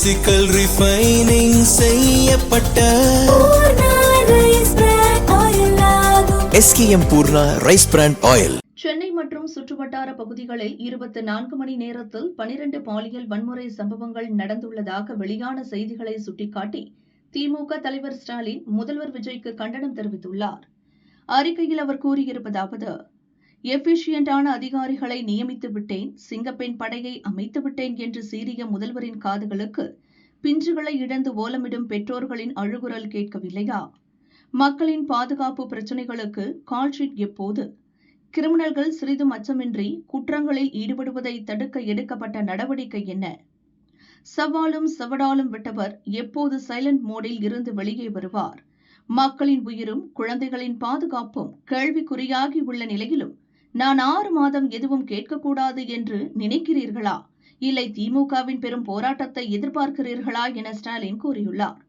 Physical refining செய்யப்பட்ட SKM Poorna rice brand oil. Chennai மற்றும் சுற்றுவட்டார பகுதிகளில் 24 மணி நேரத்தில் 12 பாலியல் வன்முறை சம்பவங்கள் நடந்துள்ளதாக வெளியான செய்திகளை சுட்டிக்காட்டி திமுக தலைவர் ஸ்டாலின் முதல்வர் விஜய்க்கு கண்டனம் தெரிவித்துள்ளார். அறிக்கையில் அவர் கூறியிருப்பதாவது: எஃபிஷியன்டான அதிகாரிகளை நியமித்து விட்டேன், சிங்கப்பெண் படையை அமைத்து விட்டேன் என்று சீறிய முதல்வரின் காதுகளுக்கு பிஞ்சுகளை இழந்து ஓலமிடும் பெற்றோர்களின் அழுகுரல் கேட்கவில்லையா? மக்களின் பாதுகாப்பு பிரச்சினைகளுக்கு கால்ஷீட் எப்போது? கிரிமினல்கள் சிறிதும் அச்சமின்றி குற்றங்களில் ஈடுபடுவதை தடுக்க எடுக்கப்பட்ட நடவடிக்கை என்ன? சவாலும் சவடாலும் விட்டவர் எப்போது சைலண்ட் மோடில் இருந்து வெளியே வருவார்? மக்களின் உயிரும் குழந்தைகளின் பாதுகாப்பும் கேள்விக்குறியாகி உள்ள நிலையிலும் நான் 6 மாதம் எதுவும் கேட்கக்கூடாது என்று நினைக்கிறீர்களா? இல்லை திமுகவின் பெரும் போராட்டத்தை எதிர்பார்க்கிறீர்களா என ஸ்டாலின் கூறியுள்ளார்.